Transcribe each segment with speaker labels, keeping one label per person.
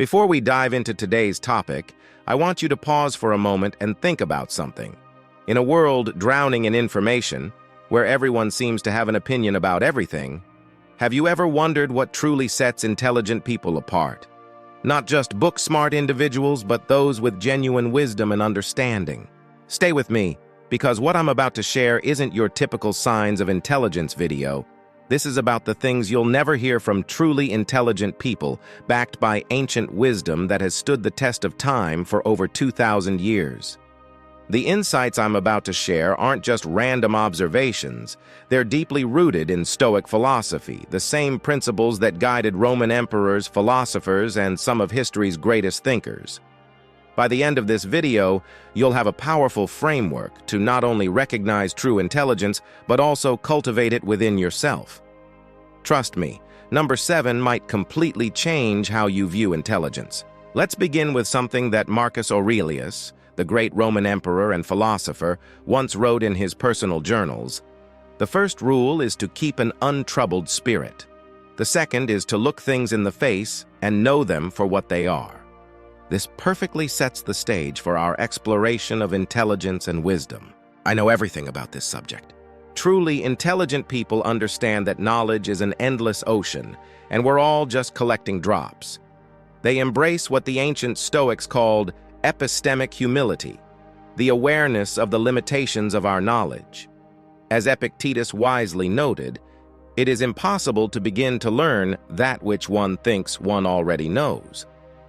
Speaker 1: Before we dive into today's topic, I want you to pause for a moment and think about something. In a world drowning in information, where everyone seems to have an opinion about everything, have you ever wondered what truly sets intelligent people apart? Not just book-smart individuals, but those with genuine wisdom and understanding. Stay with me, because what I'm about to share isn't your typical signs of intelligence video. This is about the things you'll never hear from truly intelligent people, backed by ancient wisdom that has stood the test of time for over 2,000 years. The insights I'm about to share aren't just random observations. They're deeply rooted in Stoic philosophy, the same principles that guided Roman emperors, philosophers, and some of history's greatest thinkers. By the end of this video, you'll have a powerful framework to not only recognize true intelligence, but also cultivate it within yourself. Trust me, number 7 might completely change how you view intelligence. Let's begin with something that Marcus Aurelius, the great Roman emperor and philosopher, once wrote in his personal journals. The first rule is to keep an untroubled spirit. The second is to look things in the face and know them for what they are. This perfectly sets the stage for our exploration of intelligence and wisdom. I know everything about this subject. Truly intelligent people understand that knowledge is an endless ocean, and we're all just collecting drops. They embrace what the ancient Stoics called epistemic humility, the awareness of the limitations of our knowledge. As Epictetus wisely noted, it is impossible to begin to learn that which one thinks one already knows.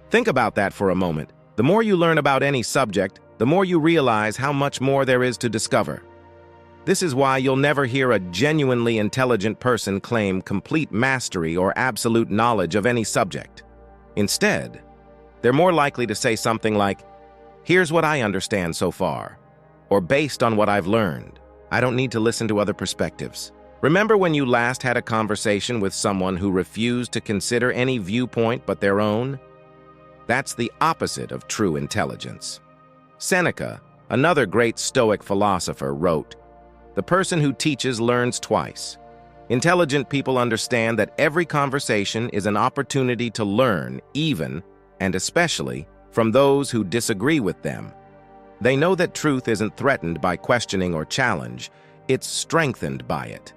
Speaker 1: Think about that for a moment. The more you learn about any subject, the more you realize how much more there is to discover. This is why you'll never hear a genuinely intelligent person claim complete mastery or absolute knowledge of any subject. Instead, they're more likely to say something like, "Here's what I understand so far," or "Based on what I've learned, I don't need to listen to other perspectives." Remember when you last had a conversation with someone who refused to consider any viewpoint but their own? That's the opposite of true intelligence. Seneca, another great Stoic philosopher, wrote, "The person who teaches learns twice." Intelligent people understand that every conversation is an opportunity to learn, even and especially from those who disagree with them. They know that truth isn't threatened by questioning or challenge, it's strengthened by it.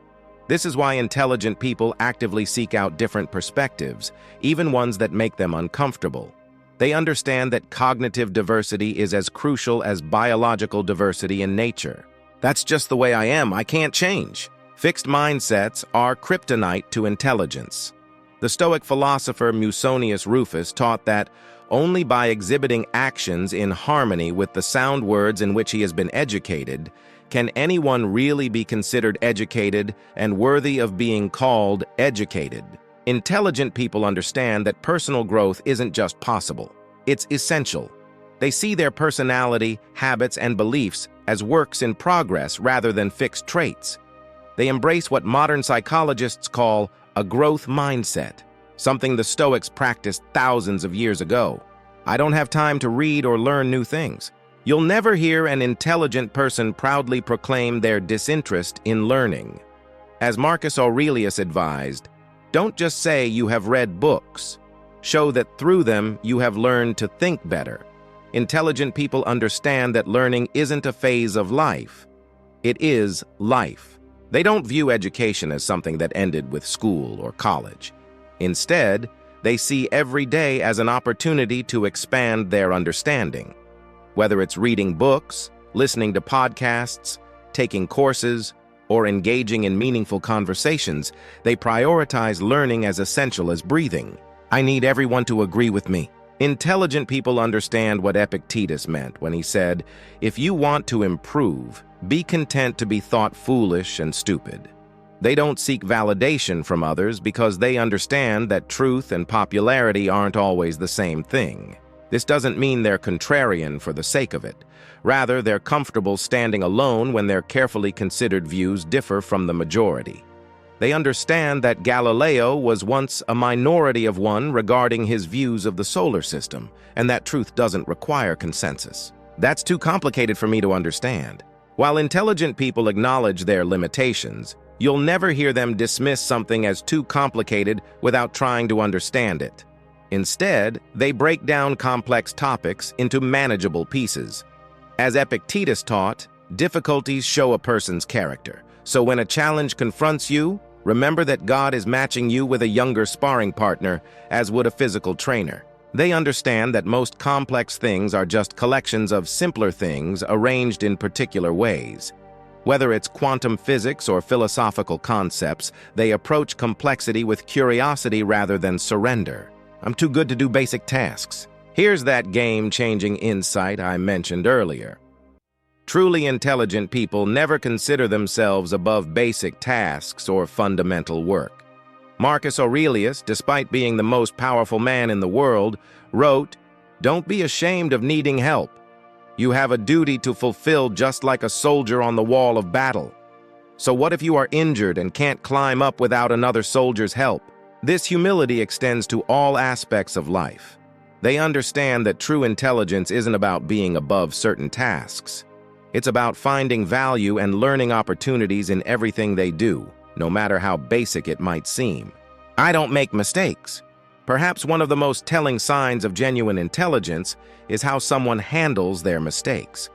Speaker 1: This is why intelligent people actively seek out different perspectives, even ones that make them uncomfortable. They understand that cognitive diversity is as crucial as biological diversity in nature. "That's just the way I am, I can't change." Fixed mindsets are kryptonite to intelligence. The Stoic philosopher Musonius Rufus taught that only by exhibiting actions in harmony with the sound words in which he has been educated can anyone really be considered educated and worthy of being called educated. Intelligent people understand that personal growth isn't just possible, it's essential. They see their personality, habits, and beliefs as works in progress rather than fixed traits. They embrace what modern psychologists call a growth mindset, something the Stoics practiced thousands of years ago. "I don't have time to read or learn new things." You'll never hear an intelligent person proudly proclaim their disinterest in learning. As Marcus Aurelius advised, don't just say you have read books. Show that through them you have learned to think better. Intelligent people understand that learning isn't a phase of life. It is life. They don't view education as something that ended with school or college. Instead, they see every day as an opportunity to expand their understanding. Whether it's reading books, listening to podcasts, taking courses, or engaging in meaningful conversations, they prioritize learning as essential as breathing. I need everyone to agree with me. Intelligent people understand what Epictetus meant when he said, "If you want to improve, be content to be thought foolish and stupid." They don't seek validation from others because they understand that truth and popularity aren't always the same thing. This doesn't mean they're contrarian for the sake of it. Rather, they're comfortable standing alone when their carefully considered views differ from the majority. They understand that Galileo was once a minority of one regarding his views of the solar system, and that truth doesn't require consensus. That's too complicated for me to understand. While intelligent people acknowledge their limitations, you'll never hear them dismiss something as too complicated without trying to understand it. Instead, they break down complex topics into manageable pieces. As Epictetus taught, difficulties show a person's character. So when a challenge confronts you, remember that God is matching you with a younger sparring partner, as would a physical trainer. They understand that most complex things are just collections of simpler things arranged in particular ways. Whether it's quantum physics or philosophical concepts, they approach complexity with curiosity rather than surrender. I'm too good to do basic tasks. Here's that game-changing insight I mentioned earlier. Truly intelligent people never consider themselves above basic tasks or fundamental work. Marcus Aurelius, despite being the most powerful man in the world, wrote, "Don't be ashamed of needing help. You have a duty to fulfill just like a soldier on the wall of battle. So what if you are injured and can't climb up without another soldier's help?" This humility extends to all aspects of life. They understand that true intelligence isn't about being above certain tasks. It's about finding value and learning opportunities in everything they do, no matter how basic it might seem. I don't make mistakes. Perhaps one of the most telling signs of genuine intelligence is how someone handles their mistakes.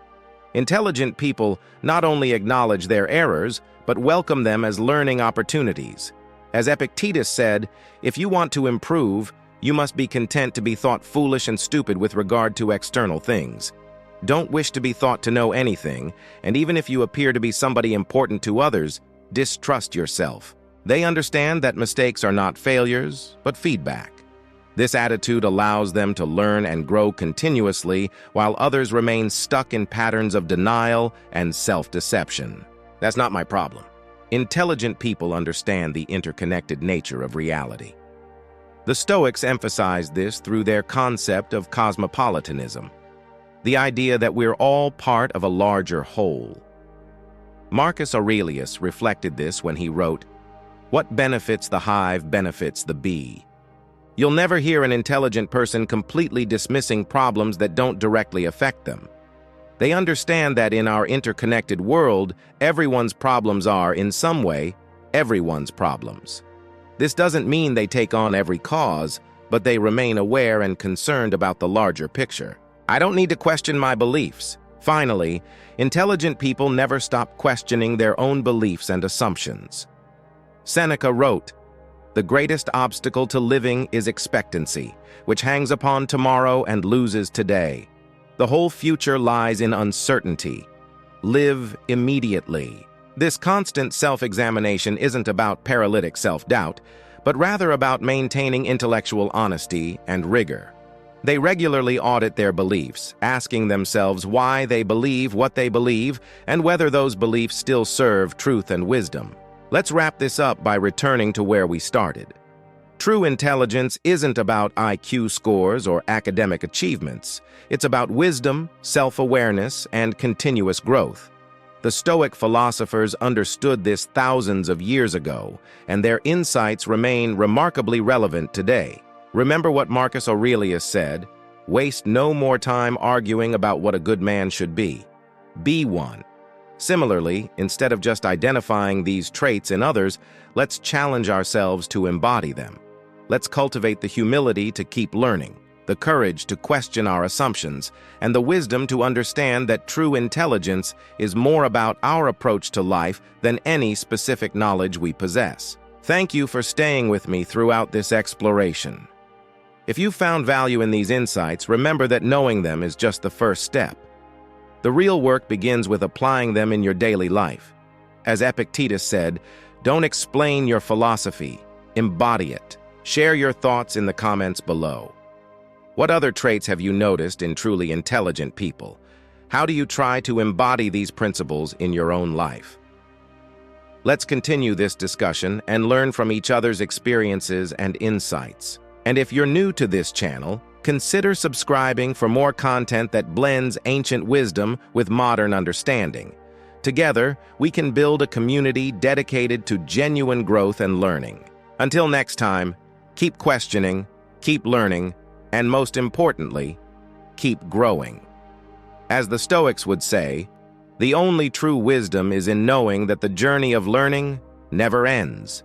Speaker 1: Intelligent people not only acknowledge their errors, but welcome them as learning opportunities. As Epictetus said, if you want to improve, you must be content to be thought foolish and stupid with regard to external things. Don't wish to be thought to know anything, and even if you appear to be somebody important to others, distrust yourself. They understand that mistakes are not failures, but feedback. This attitude allows them to learn and grow continuously, while others remain stuck in patterns of denial and self-deception. That's not my problem. Intelligent people understand the interconnected nature of reality. The Stoics emphasized this through their concept of cosmopolitanism, the idea that we're all part of a larger whole. Marcus Aurelius reflected this when he wrote, "What benefits the hive benefits the bee." You'll never hear an intelligent person completely dismissing problems that don't directly affect them. They understand that in our interconnected world, everyone's problems are, in some way, everyone's problems. This doesn't mean they take on every cause, but they remain aware and concerned about the larger picture. I don't need to question my beliefs. Finally, intelligent people never stop questioning their own beliefs and assumptions. Seneca wrote, "The greatest obstacle to living is expectancy, which hangs upon tomorrow and loses today. The whole future lies in uncertainty. Live immediately." This constant self-examination isn't about paralytic self-doubt, but rather about maintaining intellectual honesty and rigor. They regularly audit their beliefs, asking themselves why they believe what they believe and whether those beliefs still serve truth and wisdom. Let's wrap this up by returning to where we started. True intelligence isn't about IQ scores or academic achievements. It's about wisdom, self-awareness, and continuous growth. The Stoic philosophers understood this thousands of years ago, and their insights remain remarkably relevant today. Remember what Marcus Aurelius said, "Waste no more time arguing about what a good man should be. Be one." Similarly, instead of just identifying these traits in others, let's challenge ourselves to embody them. Let's cultivate the humility to keep learning, the courage to question our assumptions, and the wisdom to understand that true intelligence is more about our approach to life than any specific knowledge we possess. Thank you for staying with me throughout this exploration. If you found value in these insights, remember that knowing them is just the first step. The real work begins with applying them in your daily life. As Epictetus said, "Don't explain your philosophy, embody it." Share your thoughts in the comments below. What other traits have you noticed in truly intelligent people? How do you try to embody these principles in your own life? Let's continue this discussion and learn from each other's experiences and insights. And if you're new to this channel, consider subscribing for more content that blends ancient wisdom with modern understanding. Together, we can build a community dedicated to genuine growth and learning. Until next time, keep questioning, keep learning, and most importantly, keep growing. As the Stoics would say, the only true wisdom is in knowing that the journey of learning never ends.